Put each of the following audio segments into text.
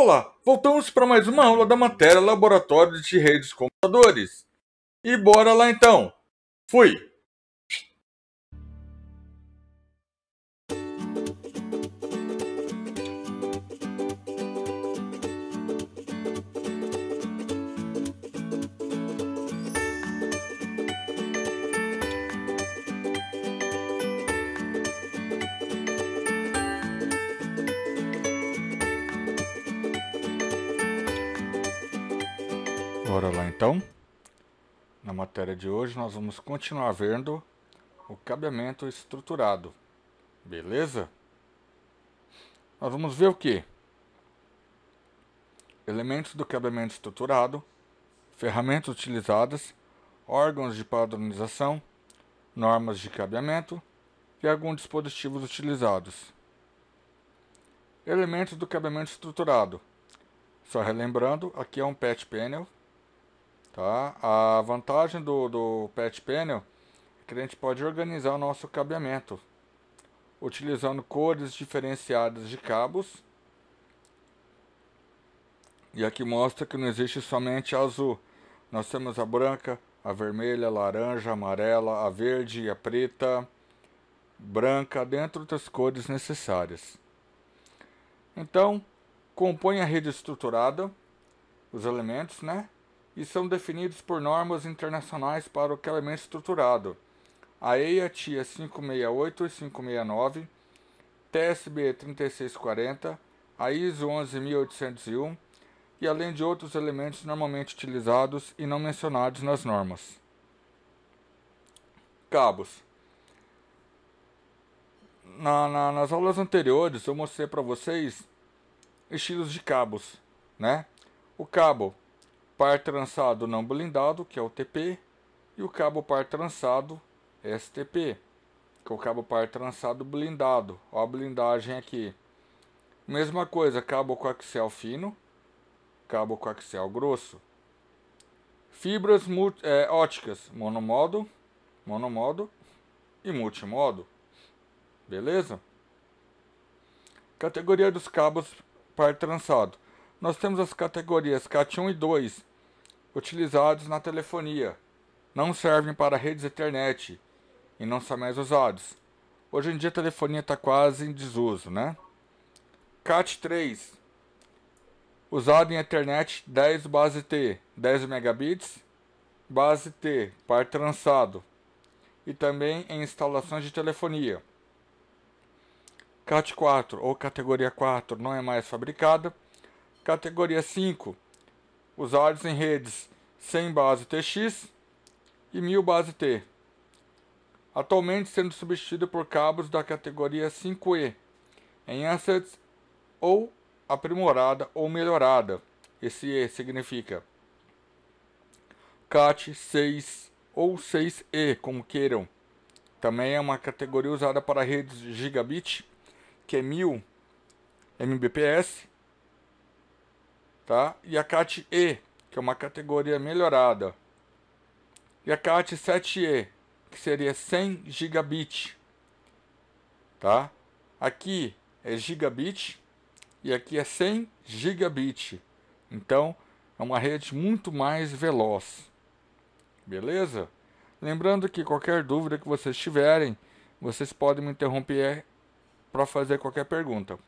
Olá, voltamos para mais uma aula da matéria Laboratório de Redes de Computadores. E bora lá então. Fui! Bora lá então. Na matéria de hoje nós vamos continuar vendo o cabeamento estruturado. Beleza? Nós vamos ver o que? Elementos do cabeamento estruturado, ferramentas utilizadas, órgãos de padronização, normas de cabeamento e alguns dispositivos utilizados. Elementos do cabeamento estruturado. Só relembrando, aqui é um patch panel. Tá? A vantagem do patch panel é que a gente pode organizar o nosso cabeamento utilizando cores diferenciadas de cabos. E aqui mostra que não existe somente a azul. Nós temos a branca, a vermelha, a laranja, a amarela, a verde, a preta, branca, dentre outras cores necessárias. Então, compõe a rede estruturada, os elementos, né? E são definidos por normas internacionais para o cabeamento estruturado. A EIA-TIA 568 e 569, TSB 3640, a ISO 11801 e além de outros elementos normalmente utilizados e não mencionados nas normas. Cabos. Nas aulas anteriores eu mostrei para vocês estilos de cabos, né? O cabo par trançado não blindado, que é o TP, e o cabo par trançado STP, que é o cabo par trançado blindado. Olha a blindagem aqui. Mesma coisa, cabo coaxial fino, cabo coaxial grosso. Fibras óticas, monomodo e multimodo. Beleza? Categoria dos cabos par trançado. Nós temos as categorias CAT1 e 2, utilizados na telefonia. Não servem para redes Ethernet e não são mais usados. Hoje em dia a telefonia está quase em desuso, né? CAT3, usado em Ethernet 10 base T, 10 megabits, base T, par trançado, e também em instalações de telefonia. CAT4 ou categoria 4 não é mais fabricada. Categoria 5, usados em redes 100 base TX e 1000 base T. Atualmente sendo substituído por cabos da categoria 5E, em assets ou aprimorada ou melhorada. Esse E significa CAT 6 ou 6E, como queiram. Também é uma categoria usada para redes gigabit, que é 1000 Mbps. Tá? E a CAT-E, que é uma categoria melhorada. E a CAT-7E, que seria 100 gigabit. Tá? Aqui é gigabit e aqui é 100 gigabit. Então, é uma rede muito mais veloz. Beleza? Lembrando que qualquer dúvida que vocês tiverem, vocês podem me interromper para fazer qualquer pergunta.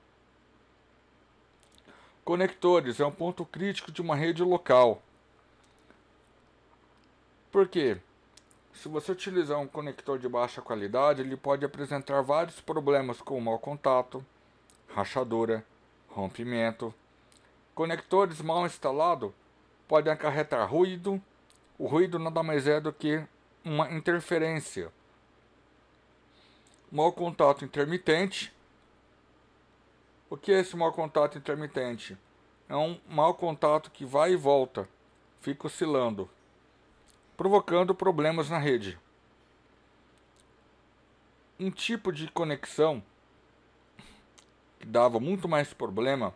Conectores é um ponto crítico de uma rede local. Por quê? Se você utilizar um conector de baixa qualidade, ele pode apresentar vários problemas como mau contato, rachadura, rompimento. Conectores mal instalados podem acarretar ruído. O ruído nada mais é do que uma interferência. Mau contato intermitente. O que é esse mau contato intermitente? É um mau contato que vai e volta, fica oscilando, provocando problemas na rede. Um tipo de conexão que dava muito mais problema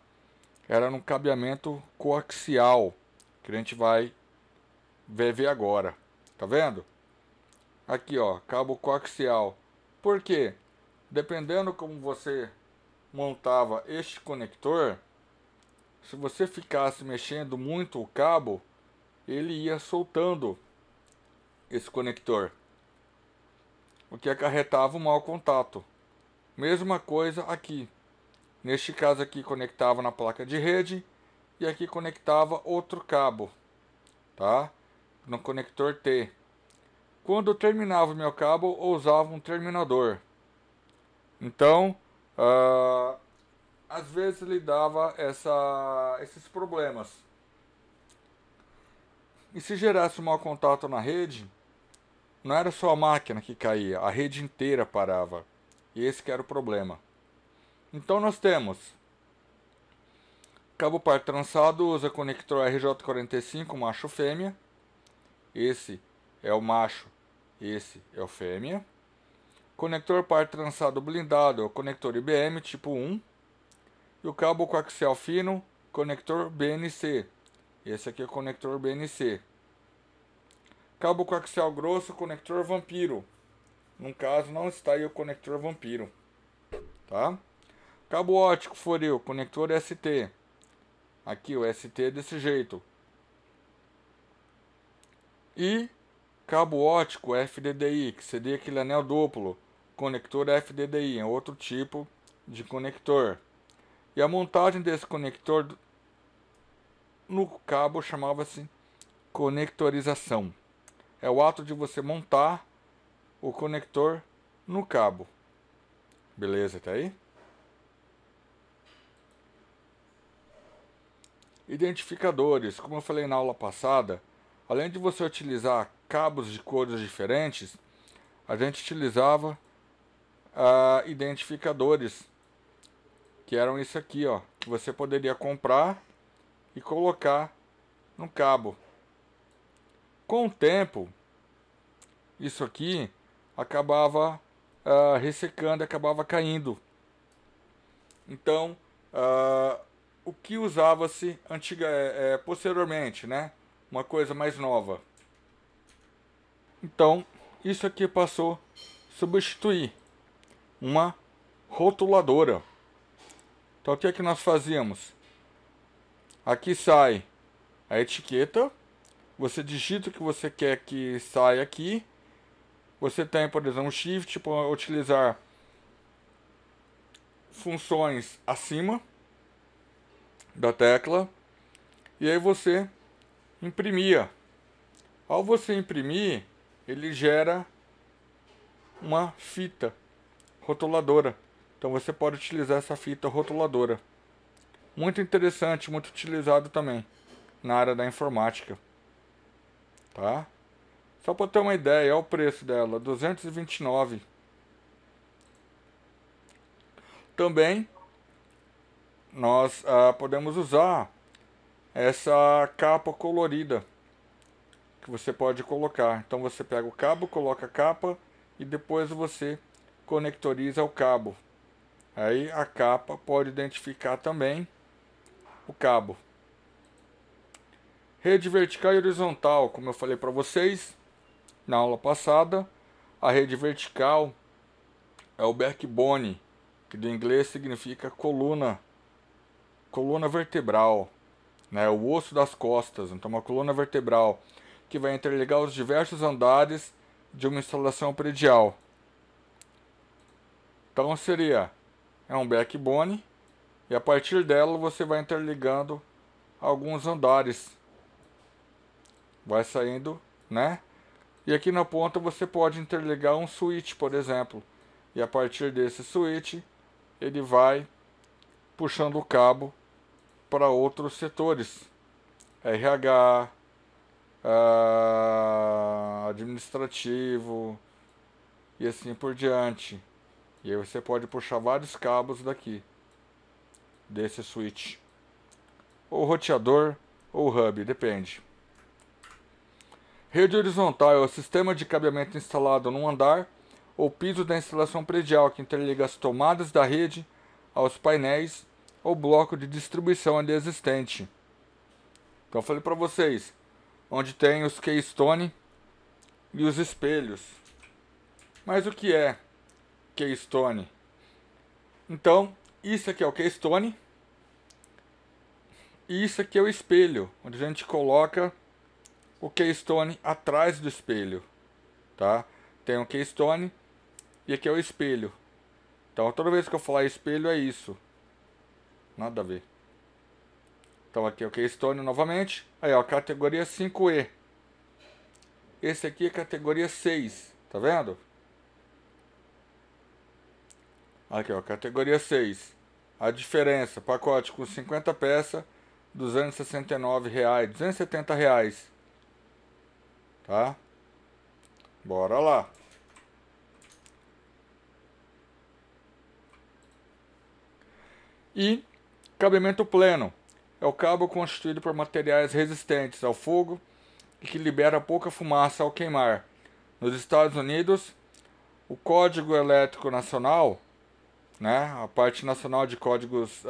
era no cabeamento coaxial, que a gente vai ver agora. Tá vendo? Aqui, ó, cabo coaxial. Por quê? Dependendo como você montava este conector, se você ficasse mexendo muito o cabo, ele ia soltando esse conector, o que acarretava um mau contato. Mesma coisa aqui. Neste caso aqui conectava na placa de rede e aqui conectava outro cabo, tá? No conector T. Quando eu terminava o meu cabo, eu usava um terminador. Então, às vezes ele dava esses problemas. E se gerasse um mau contato na rede, não era só a máquina que caía, a rede inteira parava. E esse que era o problema. Então nós temos cabo par trançado, usa conector RJ45 macho fêmea. Esse é o macho, esse é o fêmea. Conector par trançado blindado é o conector IBM tipo 1. E o cabo coaxial fino, conector BNC. Esse aqui é o conector BNC. Cabo coaxial grosso, conector Vampiro. No caso, não está aí o conector Vampiro. Tá? Cabo ótico Foril, conector ST. Aqui o ST é desse jeito. E cabo ótico FDDI, que seria aquele anel duplo. Conector FDDI, é outro tipo de conector. E a montagem desse conector no cabo chamava-se conectorização. É o ato de você montar o conector no cabo. Beleza, tá aí? Identificadores. Como eu falei na aula passada, além de você utilizar cabos de cores diferentes, a gente utilizava identificadores, que eram isso aqui, ó, que você poderia comprar e colocar no cabo. Com o tempo, isso aqui acabava ressecando, acabava caindo. Então, o que usava-se posteriormente, né? Uma coisa mais nova. Então, isso aqui passou a substituir uma rotuladora. Então, o que é que nós fazíamos? Aqui sai a etiqueta. Você digita o que você quer que saia aqui. Você tem, por exemplo, um shift para utilizar funções acima da tecla. E aí você imprimia. Ao você imprimir, ele gera uma fita rotuladora. Então você pode utilizar essa fita rotuladora. Muito interessante, muito utilizado também na área da informática. Tá? Só para ter uma ideia, é o preço dela, R$ 229. Também nós podemos usar essa capa colorida que você pode colocar. Então você pega o cabo, coloca a capa e depois você conectoriza o cabo. Aí a capa pode identificar também o cabo. Rede vertical e horizontal, como eu falei para vocês na aula passada, a rede vertical é o backbone, que do inglês significa coluna vertebral, né, o osso das costas. Então uma coluna vertebral que vai interligar os diversos andares de uma instalação predial. Então seria um backbone e a partir dela você vai interligando alguns andares. Vai saindo, né? E aqui na ponta você pode interligar um switch, por exemplo. E a partir desse switch, ele vai puxando o cabo para outros setores. RH, administrativo e assim por diante. E aí você pode puxar vários cabos daqui, desse switch. Ou roteador ou hub, depende. Rede horizontal é o sistema de cabeamento instalado num andar ou piso da instalação predial que interliga as tomadas da rede aos painéis ou bloco de distribuição ali existente. Então eu falei para vocês, onde tem os keystone e os espelhos. Mas o que é keystone? Então, isso aqui é o keystone. E isso aqui é o espelho, onde a gente coloca o keystone atrás do espelho, tá? Tem o keystone e aqui é o espelho. Então toda vez que eu falar espelho é isso. Nada a ver. Então aqui é o keystone novamente. Aí ó, categoria 5E. Esse aqui é categoria 6, tá vendo? Aqui ó, categoria 6. A diferença, pacote com 50 peças, R$269, R$270. Tá? Bora lá. E cabimento pleno. É o cabo constituído por materiais resistentes ao fogo e que libera pouca fumaça ao queimar. Nos Estados Unidos, o Código Elétrico Nacional, né, a parte nacional de códigos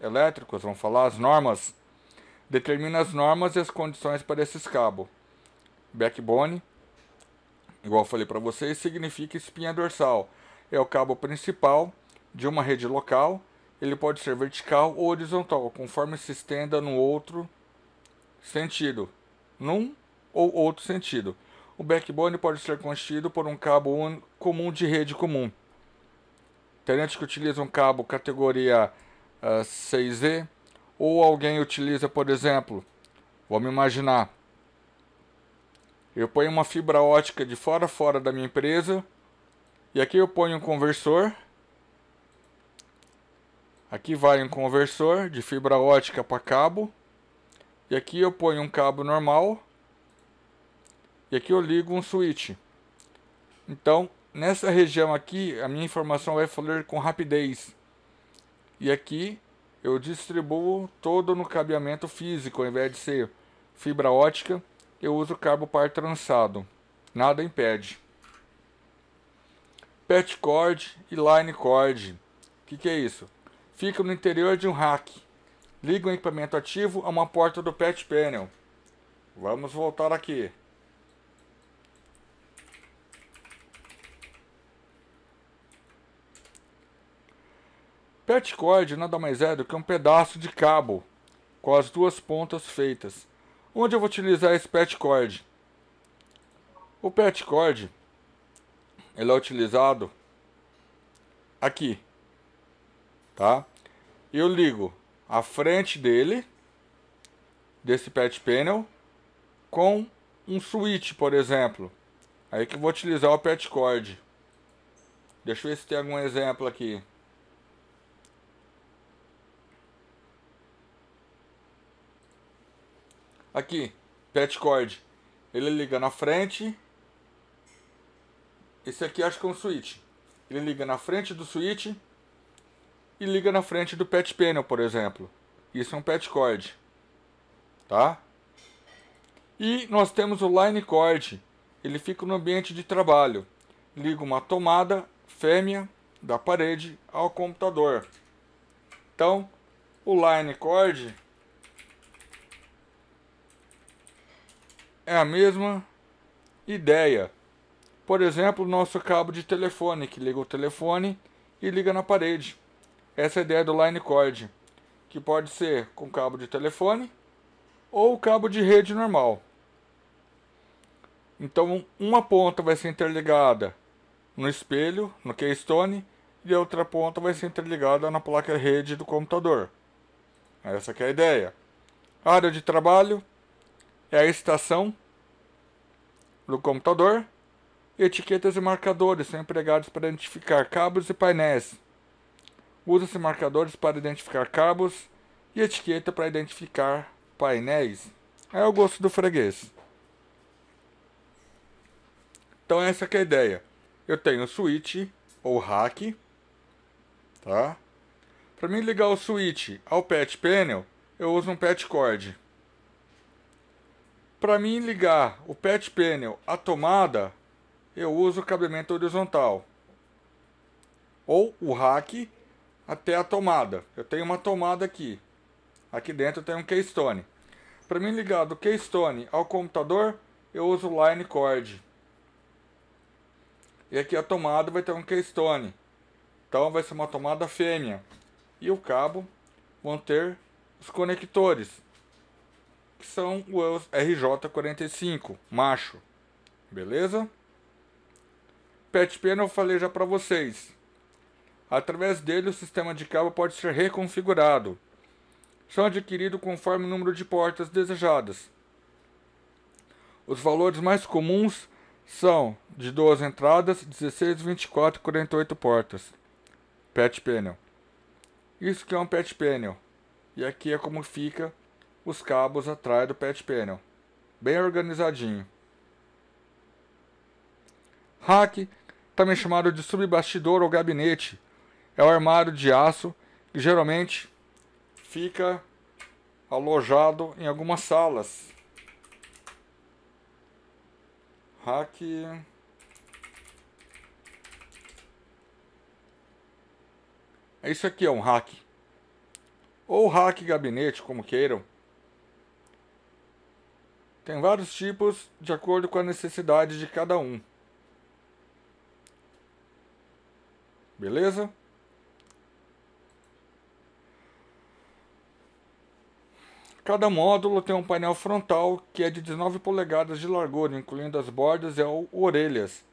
elétricos, vamos falar, as normas, determina as normas e as condições para esses cabos. Backbone, igual eu falei para vocês, significa espinha dorsal. É o cabo principal de uma rede local. Ele pode ser vertical ou horizontal, conforme se estenda no outro sentido, num ou outro sentido. O backbone pode ser constituído por um cabo comum de rede comum. Tem gente que utiliza um cabo categoria 6E, ou alguém utiliza, por exemplo, vamos imaginar, eu ponho uma fibra ótica de fora a fora da minha empresa, e aqui eu ponho um conversor. Aqui vai um conversor de fibra ótica para cabo. E aqui eu ponho um cabo normal. E aqui eu ligo um switch. Então, nessa região aqui, a minha informação vai fluir com rapidez. E aqui eu distribuo todo no cabeamento físico. Ao invés de ser fibra ótica, eu uso cabo par trançado. Nada impede. Patch cord e line cord. O que é isso? Fica no interior de um rack. Liga o equipamento ativo a uma porta do patch panel. Vamos voltar aqui. Patch cord nada mais é do que um pedaço de cabo com as duas pontas feitas. Onde eu vou utilizar esse patch cord? O patch cord ele é utilizado aqui, tá? Eu ligo a frente dele, desse patch panel, com um switch, por exemplo. Aí que eu vou utilizar o patch cord. Deixa eu ver se tem algum exemplo aqui. Aqui, patch cord. Ele liga na frente. Esse aqui acho que é um switch. Ele liga na frente do switch e liga na frente do patch panel, por exemplo. Isso é um patch cord, tá? E nós temos o line cord. Ele fica no ambiente de trabalho. Liga uma tomada fêmea da parede ao computador. Então, o line cord é a mesma ideia. Por exemplo, o nosso cabo de telefone, que liga o telefone e liga na parede. Essa é a ideia do line cord, que pode ser com cabo de telefone ou cabo de rede normal. Então, uma ponta vai ser interligada no espelho, no keystone, e a outra ponta vai ser interligada na placa rede do computador. Essa que é a ideia. A área de trabalho é a estação do computador. Etiquetas e marcadores são empregados para identificar cabos e painéis. Usa-se marcadores para identificar cabos e etiqueta para identificar painéis. É o gosto do freguês. Então essa que é a ideia. Eu tenho o switch ou rack, tá? Para mim ligar o switch ao patch panel, eu uso um patch cord. Para mim ligar o patch panel à tomada, eu uso o cabeamento horizontal. Ou o rack até a tomada. Eu tenho uma tomada aqui. Aqui dentro tem um keystone. Para mim ligar do keystone ao computador, eu uso o line cord. E aqui a tomada vai ter um keystone. Então vai ser uma tomada fêmea. E o cabo vão ter os conectores, que são os RJ45, macho. Beleza? Patch Panel eu falei já para vocês. Através dele o sistema de cabo pode ser reconfigurado. São adquiridos conforme o número de portas desejadas. Os valores mais comuns são de 12 entradas, 16, 24 e 48 portas. Patch Panel. Isso que é um Patch Panel. E aqui é como fica os cabos atrás do Patch Panel. Bem organizadinho. Rack, também chamado de subbastidor ou gabinete, é o armário de aço que geralmente fica alojado em algumas salas. Rack. Isso aqui é um rack. Ou rack gabinete, como queiram. Tem vários tipos de acordo com a necessidade de cada um. Beleza? Cada módulo tem um painel frontal que é de 19 polegadas de largura, incluindo as bordas e orelhas,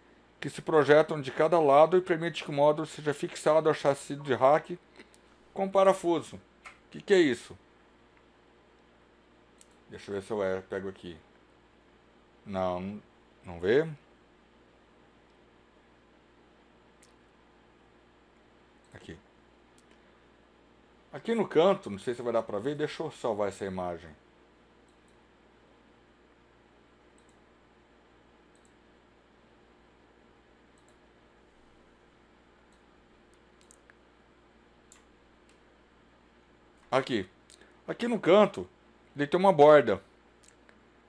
que se projetam de cada lado e permite que o módulo seja fixado ao chassi de rack com parafuso. O que é isso? Deixa eu ver se eu pego aqui. Não, não vê? Aqui. Aqui no canto, não sei se vai dar pra ver, deixa eu salvar essa imagem. Aqui. Aqui no canto, ele tem uma borda.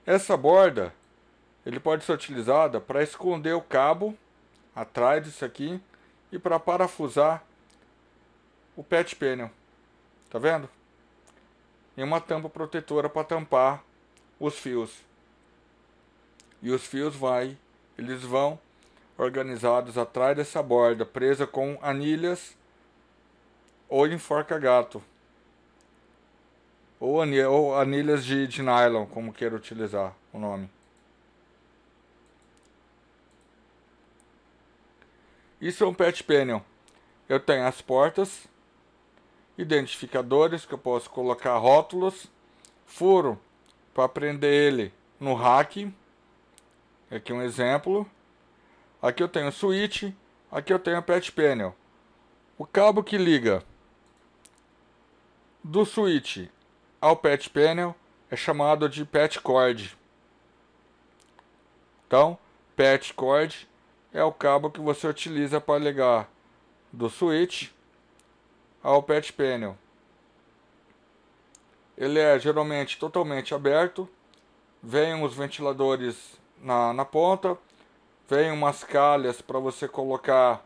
Essa borda, ele pode ser utilizada para esconder o cabo atrás disso aqui e para parafusar o Patch Panel. Tá vendo? E uma tampa protetora para tampar os fios. E os fios eles vão organizados atrás dessa borda, presa com anilhas ou enforca-gato. Ou anilhas de nylon, como queira utilizar o nome. Isso é um Patch Panel. Eu tenho as portas, identificadores que eu posso colocar rótulos, furo para prender ele no rack. Aqui um exemplo. Aqui eu tenho o switch, aqui eu tenho o Patch Panel. O cabo que liga do switch ao Patch Panel é chamado de Patch Cord. Então, Patch Cord é o cabo que você utiliza para ligar do switch ao Patch Panel. Ele é geralmente totalmente aberto, vem os ventiladores na ponta, vem umas calhas para você colocar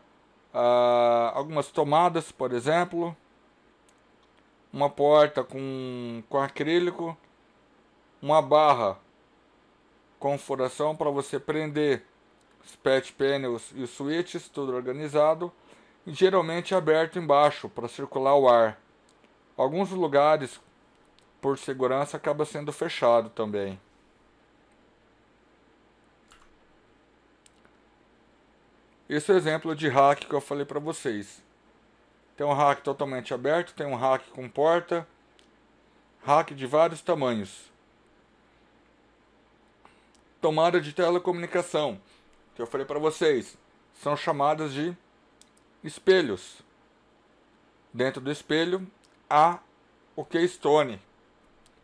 algumas tomadas, por exemplo, uma porta com acrílico, uma barra com furação para você prender os patch panels e os switches, tudo organizado, e geralmente aberto embaixo para circular o ar. Alguns lugares, por segurança, acaba sendo fechado também. Esse é o exemplo de rack que eu falei para vocês. Tem um rack totalmente aberto, tem um rack com porta, rack de vários tamanhos. Tomada de telecomunicação, que eu falei para vocês, são chamadas de espelhos. Dentro do espelho há o keystone.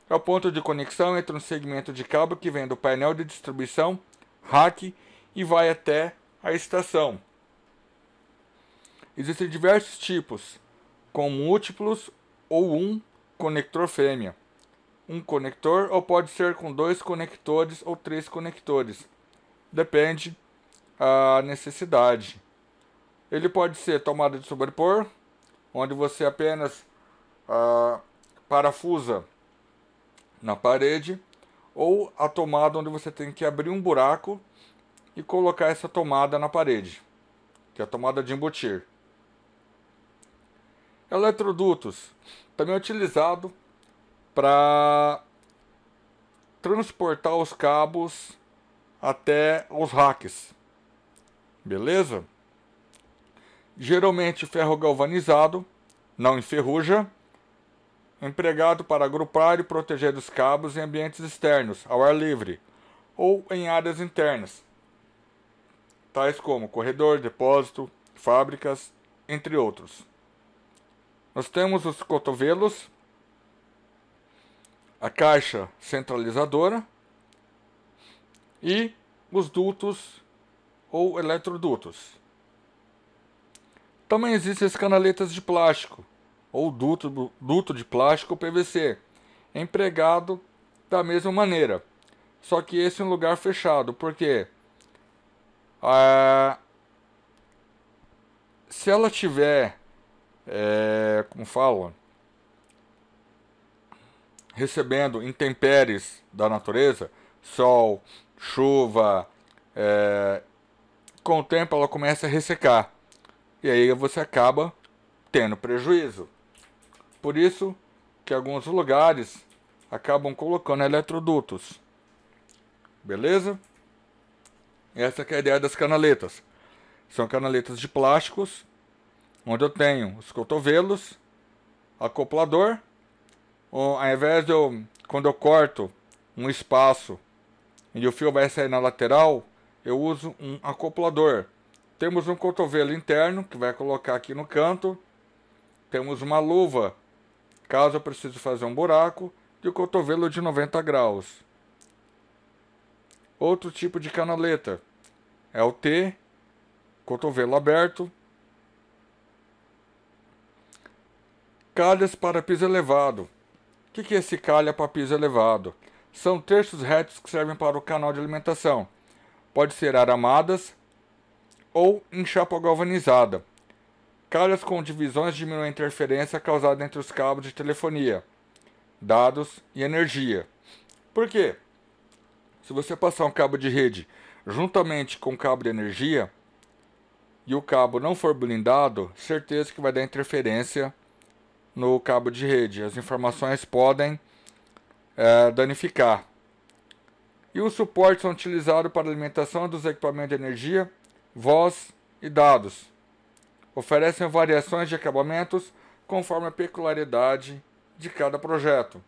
É o ponto de conexão entre um segmento de cabo que vem do painel de distribuição, rack, e vai até a estação. Existem diversos tipos, com múltiplos ou um conector fêmea. Um conector ou pode ser com 2 conectores ou 3 conectores. Depende da necessidade. Ele pode ser tomada de sobrepor, onde você apenas parafusa na parede, ou a tomada onde você tem que abrir um buraco e colocar essa tomada na parede, que é a tomada de embutir. Eletrodutos também é utilizado para transportar os cabos até os racks. Beleza? Geralmente ferro galvanizado, não enferruja, empregado para agrupar e proteger os cabos em ambientes externos, ao ar livre, ou em áreas internas, tais como corredor, depósito, fábricas, entre outros. Nós temos os cotovelos, a caixa centralizadora e os dutos ou eletrodutos. Também existem as canaletas de plástico, ou duto de plástico PVC, empregado da mesma maneira, só que esse é um lugar fechado, porque se ela tiver, como falam, recebendo intempéries da natureza, sol, chuva, com o tempo ela começa a ressecar, e aí você acaba tendo prejuízo. Por isso que alguns lugares acabam colocando eletrodutos. Beleza? Essa que é a ideia das canaletas. São canaletas de plásticos, onde eu tenho os cotovelos, acoplador. Ao invés de quando eu corto um espaço e o fio vai sair na lateral, eu uso um acoplador. Temos um cotovelo interno, que vai colocar aqui no canto. Temos uma luva, caso eu precise fazer um buraco, e o cotovelo de 90 graus. Outro tipo de canaleta é o T, cotovelo aberto. Calhas para piso elevado. O que é esse calha para piso elevado? São terços retos que servem para o canal de alimentação. Pode ser aramadas ou em chapa galvanizada. Calhas com divisões diminuem a interferência causada entre os cabos de telefonia, dados e energia. Por quê? Se você passar um cabo de rede juntamente com o cabo de energia e o cabo não for blindado, certeza que vai dar interferência no cabo de rede. As informações podem danificar. E os suportes são utilizados para a alimentação dos equipamentos de energia, voz e dados. Oferecem variações de acabamentos conforme a peculiaridade de cada projeto.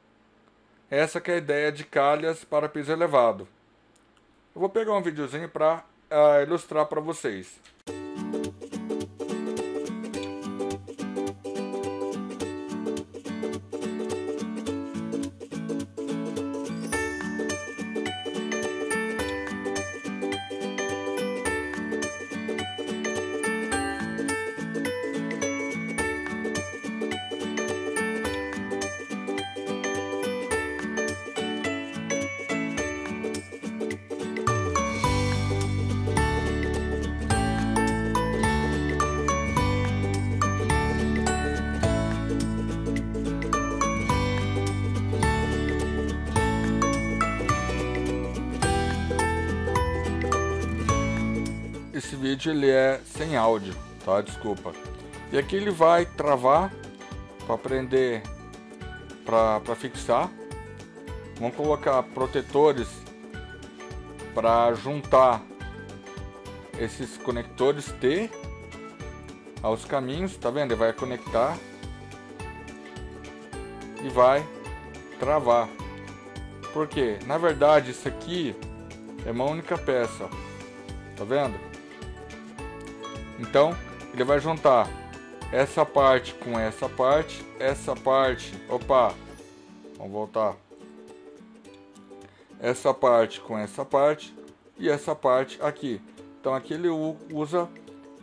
Essa que é a ideia de calhas para piso elevado. Eu vou pegar um videozinho para ilustrar para vocês. Esse vídeo ele é sem áudio, tá? Desculpa. E aqui ele vai travar para prender, para fixar. Vamos colocar protetores para juntar esses conectores T aos caminhos, tá vendo? Ele vai conectar e vai travar. Porque na verdade isso aqui é uma única peça, tá vendo? Então ele vai juntar essa parte com essa parte, opa, vamos voltar, essa parte com essa parte e essa parte aqui. Então aqui ele usa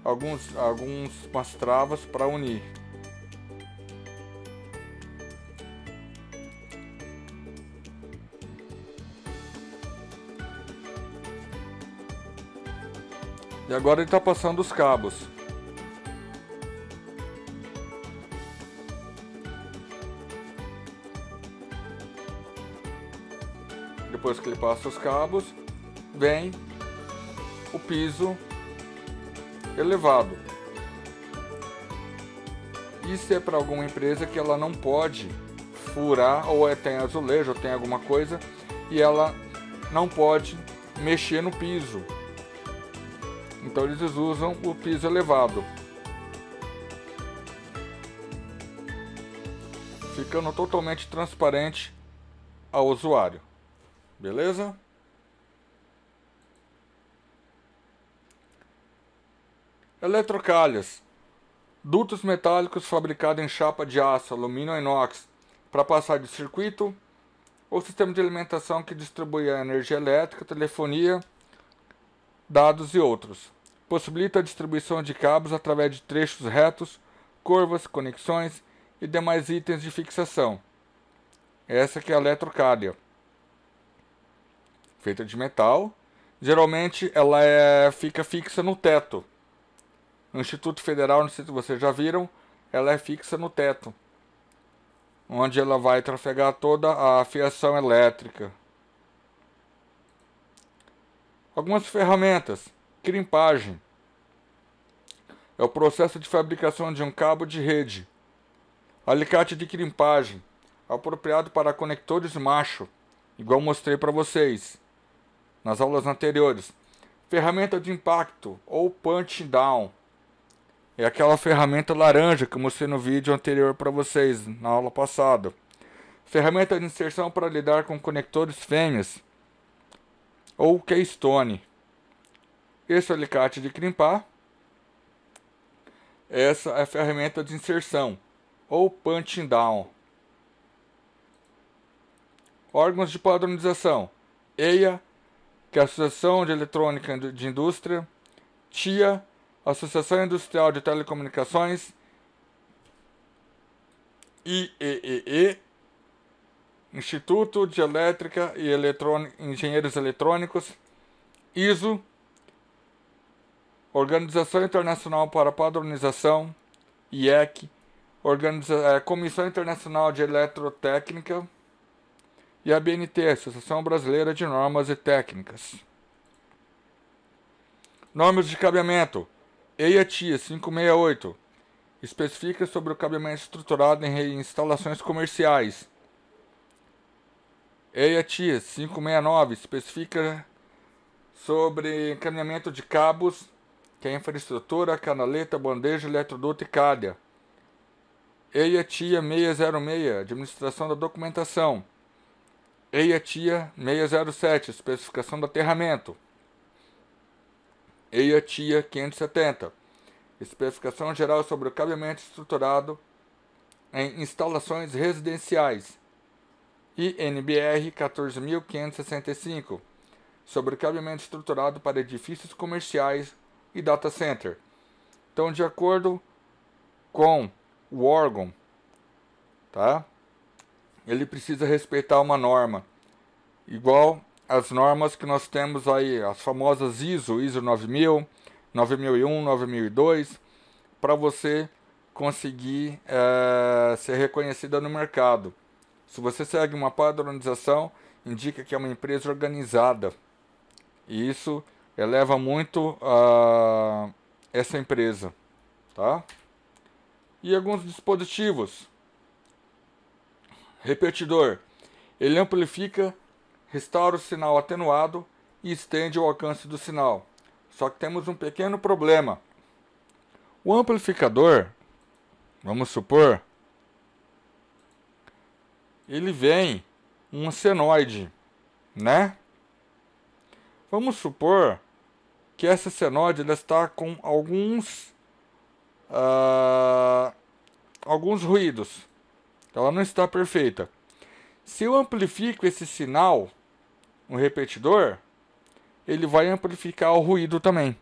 umas travas para unir. E agora ele está passando os cabos. Depois que ele passa os cabos, vem o piso elevado. Isso é para alguma empresa que ela não pode furar, ou tem azulejo, ou tem alguma coisa, e ela não pode mexer no piso. Então eles usam o piso elevado, ficando totalmente transparente ao usuário. Beleza? Eletrocalhas. Dutos metálicos fabricados em chapa de aço, alumínio ou inox para passar de circuito ou sistema de alimentação que distribui a energia elétrica, telefonia, dados e outros. Possibilita a distribuição de cabos através de trechos retos, curvas, conexões e demais itens de fixação. Essa que é a eletrocalha. Feita de metal. Geralmente ela fica fixa no teto. No Instituto Federal, não sei se vocês já viram, ela é fixa no teto, onde ela vai trafegar toda a fiação elétrica. Algumas ferramentas. Crimpagem. É o processo de fabricação de um cabo de rede. Alicate de crimpagem. Apropriado para conectores macho, igual mostrei para vocês nas aulas anteriores. Ferramenta de impacto ou punch down. É aquela ferramenta laranja que eu mostrei no vídeo anterior para vocês, na aula passada. Ferramenta de inserção para lidar com conectores fêmeas ou keystone. Esse é o alicate de crimpar. Essa é a ferramenta de inserção ou punching down. Órgãos de padronização. EIA, que é a Associação de Eletrônica de Indústria. TIA, Associação Industrial de Telecomunicações. IEEE, Instituto de Elétrica e Engenheiros Eletrônicos. ISO, Organização Internacional para Padronização. IEC, Comissão Internacional de Eletrotécnica. E a ABNT, Associação Brasileira de Normas e Técnicas. Normas de cabeamento. EIA-TIA 568 especifica sobre o cabeamento estruturado em instalações comerciais. EIA-TIA 569 especifica sobre encaminhamento de cabos, que é infraestrutura, canaleta, bandeja, eletroduto e calha. EIA-TIA 606 administração da documentação. EIA-TIA 607 especificação do aterramento. EIA-TIA 570 especificação geral sobre o cabeamento estruturado em instalações residenciais. E NBR 14.565 sobre o cabeamento estruturado para edifícios comerciais e data center. Então, de acordo com o órgão, tá? Ele precisa respeitar uma norma, igual as normas que nós temos aí, as famosas ISO 9000, 9001, 9002, para você conseguir ser reconhecida no mercado. Se você segue uma padronização, indica que é uma empresa organizada, e isso eleva muito essa empresa, tá? E alguns dispositivos. Repetidor. Ele amplifica, restaura o sinal atenuado e estende o alcance do sinal. Só que temos um pequeno problema. O amplificador, vamos supor, ele vem um senoide, né? Vamos supor que essa senoide ela está com alguns ruídos. Ela não está perfeita. Se eu amplifico esse sinal, o repetidor, ele vai amplificar o ruído também.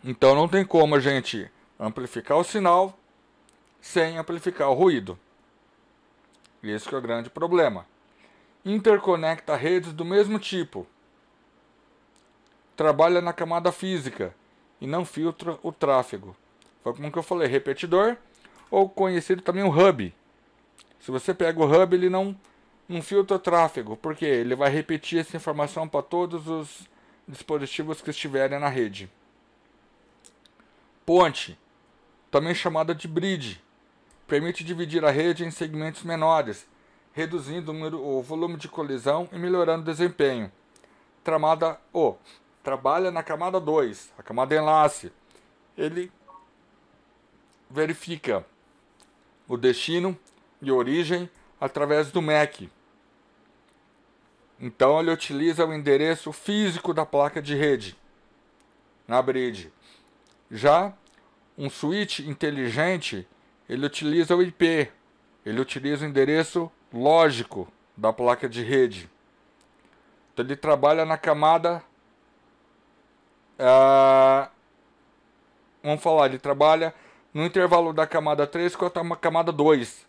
Então não tem como a gente amplificar o sinal sem amplificar o ruído. Esse que é o grande problema. Interconecta redes do mesmo tipo. Trabalha na camada física e não filtra o tráfego. Foi como que eu falei, repetidor, ou conhecido também o hub. Se você pega o hub, ele não filtra o tráfego, porque ele vai repetir essa informação para todos os dispositivos que estiverem na rede. Ponte. também chamada de bridge. Permite dividir a rede em segmentos menores, reduzindo o volume de colisão e melhorando o desempenho. Trabalha na camada 2, a camada enlace. Ele verifica o destino e origem através do MAC. Então ele utiliza o endereço físico da placa de rede na bridge. Já um switch inteligente, ele utiliza o IP. Ele utiliza o endereço lógico da placa de rede. Então ele trabalha na camada... ele trabalha no intervalo da camada 3 com a camada 2.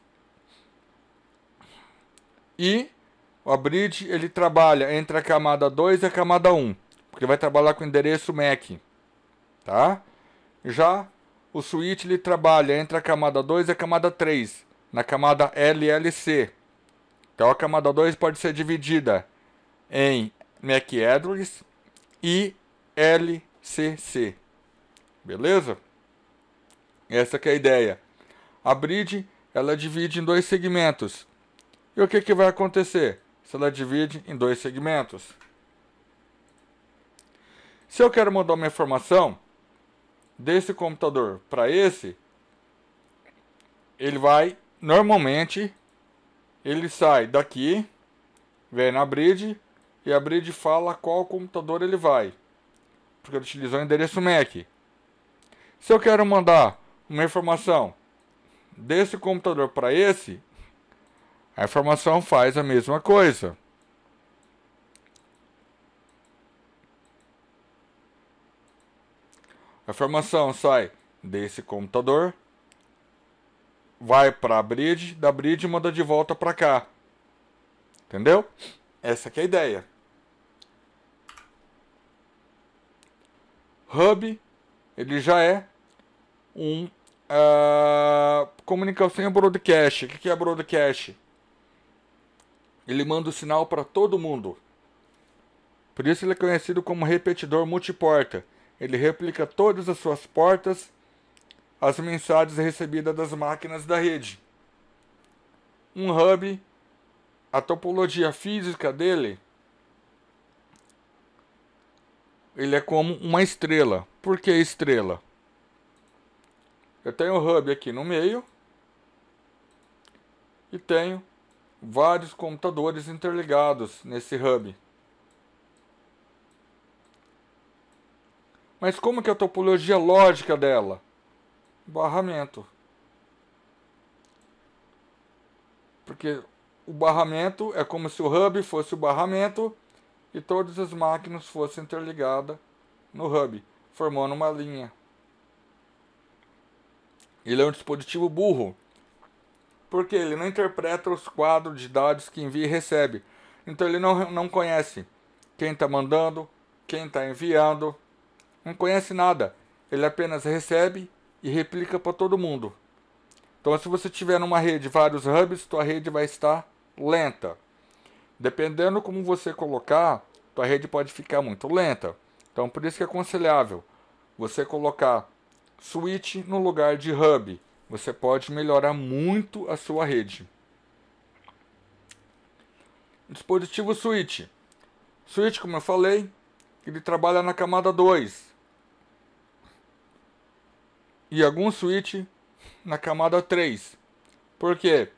E a bridge ele trabalha entre a camada 2 e a camada 1, porque vai trabalhar com o endereço MAC, tá? Já o switch ele trabalha entre a camada 2 e a camada 3, na camada LLC. Então a camada 2 pode ser dividida em MAC address e LCC. Beleza? Essa que é a ideia. A bridge ela divide em dois segmentos. E o que vai acontecer se ela divide em dois segmentos? Se eu quero mandar uma informação desse computador para esse, ele vai, normalmente, ele sai daqui, vem na bridge, e a bridge fala qual computador ele vai, porque ele utilizou o endereço MAC. Se eu quero mandar uma informação desse computador para esse, a informação faz a mesma coisa. A informação sai desse computador, vai para a bridge, da bridge manda de volta para cá. Entendeu? Essa que é a ideia. Hub, ele já é um comunicação em broadcast. O que é broadcast? Ele manda o sinal para todo mundo. Por isso ele é conhecido como repetidor multiporta. Ele replica todas as suas portas, as mensagens recebidas das máquinas da rede. Um hub, a topologia física dele, ele é como uma estrela. Por que estrela? Eu tenho o hub aqui no meio e tenho vários computadores interligados nesse hub. Mas como que é a topologia lógica dela? Barramento. Porque o barramento é como se o hub fosse o barramento e todas as máquinas fossem interligadas no hub, formando uma linha. Ele é um dispositivo burro, porque ele não interpreta os quadros de dados que envia e recebe. Então ele não conhece quem está mandando, quem está enviando, não conhece nada. Ele apenas recebe e replica para todo mundo. Então se você tiver numa rede vários hubs, sua rede vai estar lenta. Dependendo como você colocar, tua rede pode ficar muito lenta. Então por isso que é aconselhável você colocar switch no lugar de hub. Você pode melhorar muito a sua rede. Dispositivo switch. Switch, como eu falei, ele trabalha na camada 2. E algum switch na camada 3. Por quê?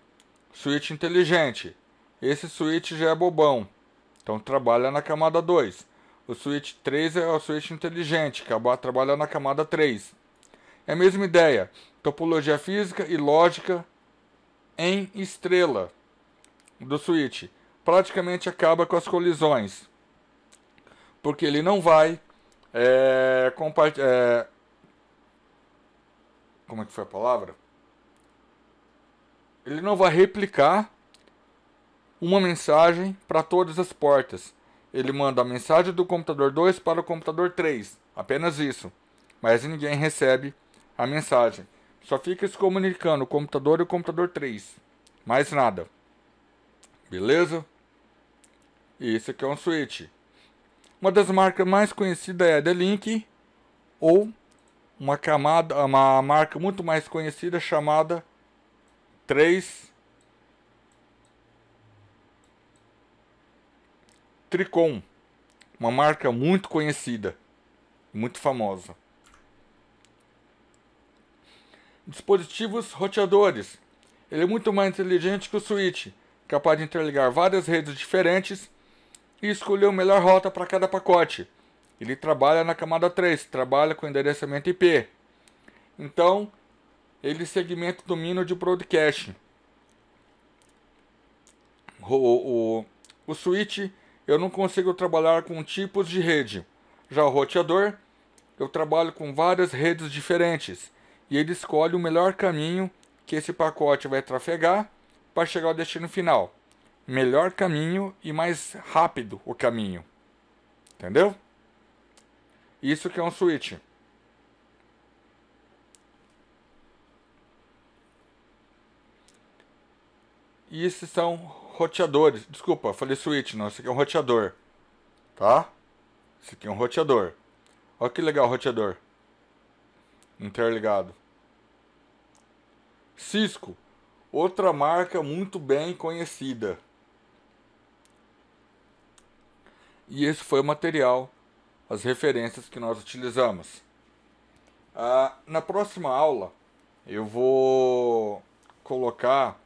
Switch inteligente. Esse switch já é bobão. Então trabalha na camada 2. O switch 3 é o switch inteligente, que trabalha na camada 3. É a mesma ideia. Topologia física e lógica em estrela do switch. Praticamente acaba com as colisões. Porque ele não vai como é que foi a palavra? Ele não vai replicar uma mensagem para todas as portas. Ele manda a mensagem do computador 2 para o computador 3. Apenas isso. Mas ninguém recebe a mensagem. Só fica se comunicando o computador e o computador 3. Mais nada. Beleza? E esse aqui é um switch. Uma das marcas mais conhecidas é a D-Link ou uma marca muito mais conhecida chamada 3 Tricom, uma marca muito conhecida, muito famosa. Dispositivos roteadores. Ele é muito mais inteligente que o switch, capaz de interligar várias redes diferentes e escolher a melhor rota para cada pacote. Ele trabalha na camada 3, trabalha com endereçamento IP. Então, ele segmenta o domínio de broadcast. O switch, eu não consigo trabalhar com tipos de rede. Já o roteador, eu trabalho com várias redes diferentes. E ele escolhe o melhor caminho que esse pacote vai trafegar para chegar ao destino final. Melhor caminho e mais rápido o caminho. Entendeu? Isso que é um switch. E esses são roteadores. Desculpa, falei switch, não. Esse aqui é um roteador. Tá? Esse aqui é um roteador. Olha que legal o roteador. Interligado. Cisco. Outra marca muito bem conhecida. E esse foi o material, as referências que nós utilizamos. Na próxima aula, eu vou colocar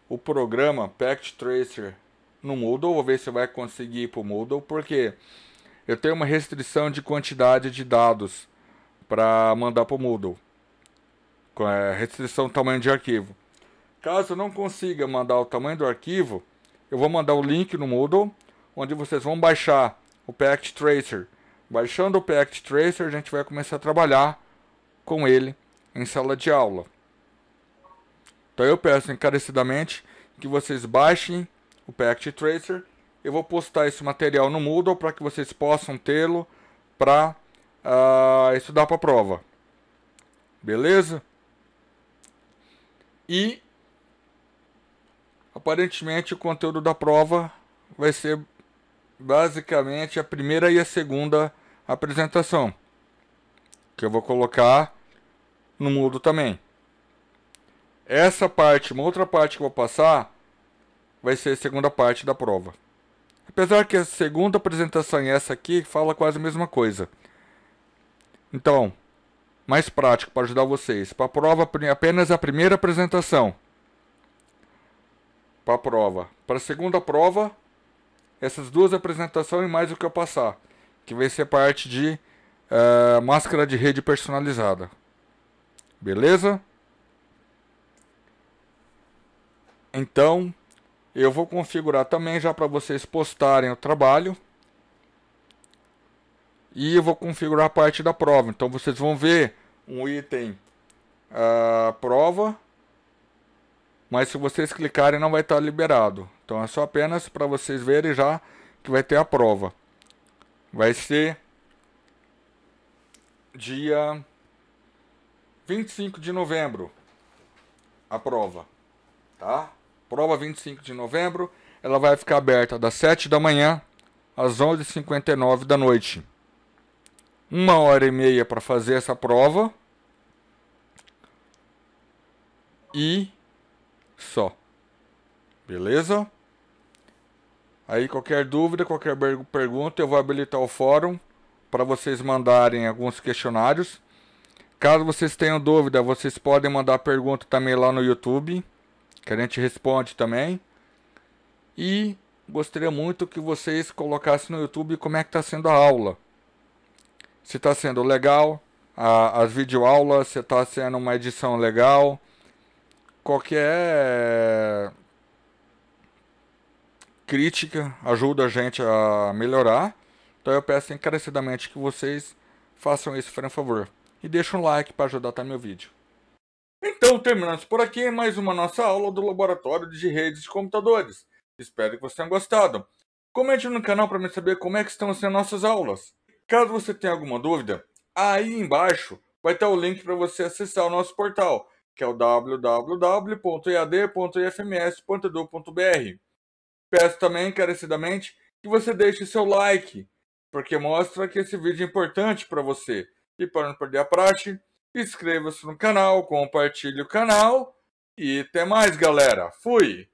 o programa Packet Tracer no Moodle. Vou ver se vai conseguir ir para o Moodle, porque eu tenho uma restrição de quantidade de dados para mandar para o Moodle. Com restrição do tamanho de arquivo. Caso eu não consiga mandar o tamanho do arquivo, eu vou mandar o link no Moodle, onde vocês vão baixar o Packet Tracer. Baixando o Packet Tracer, a gente vai começar a trabalhar com ele em sala de aula. Então eu peço encarecidamente que vocês baixem o Packet Tracer. Eu vou postar esse material no Moodle para que vocês possam tê-lo para estudar para a prova. Beleza? E aparentemente o conteúdo da prova vai ser basicamente a primeira e a segunda apresentação, que eu vou colocar no Moodle também. Essa parte, uma outra parte que eu vou passar, vai ser a segunda parte da prova. Apesar que a segunda apresentação e essa aqui fala quase a mesma coisa. Então, mais prático para ajudar vocês. Para a prova, apenas a primeira apresentação. Para a prova. Para a segunda prova, essas duas apresentações e mais o que eu passar. Que vai ser parte de máscara de rede personalizada. Beleza? Então, eu vou configurar também já para vocês postarem o trabalho. E eu vou configurar a parte da prova. Então vocês vão ver um item prova. Mas se vocês clicarem não vai estar liberado. Então é só apenas para vocês verem já que vai ter a prova. Vai ser dia 25 de novembro a prova. Tá? Prova 25 de novembro. Ela vai ficar aberta das 7 da manhã às 11h59 da noite. 1h30 para fazer essa prova. E só. Beleza? Aí qualquer dúvida, qualquer pergunta, eu vou habilitar o fórum para vocês mandarem alguns questionários. Caso vocês tenham dúvida, vocês podem mandar pergunta também lá no YouTube, que a gente responde também. E gostaria muito que vocês colocassem no YouTube como é que está sendo a aula. Se está sendo legal, as videoaulas, se está sendo uma edição legal. Qualquer crítica ajuda a gente a melhorar. Então eu peço encarecidamente que vocês façam isso, por favor. E deixem um like para ajudar também o vídeo. Então terminamos por aqui mais uma nossa aula do Laboratório de Redes de Computadores. Espero que vocês tenham gostado. Comente no canal para me saber como é que estão sendo nossas aulas. Caso você tenha alguma dúvida, aí embaixo vai estar o link para você acessar o nosso portal, que é o www.ead.ifms.edu.br. Peço também encarecidamente que você deixe seu like, porque mostra que esse vídeo é importante para você. E para não perder a praxe, inscreva-se no canal, compartilhe o canal e até mais, galera. Fui!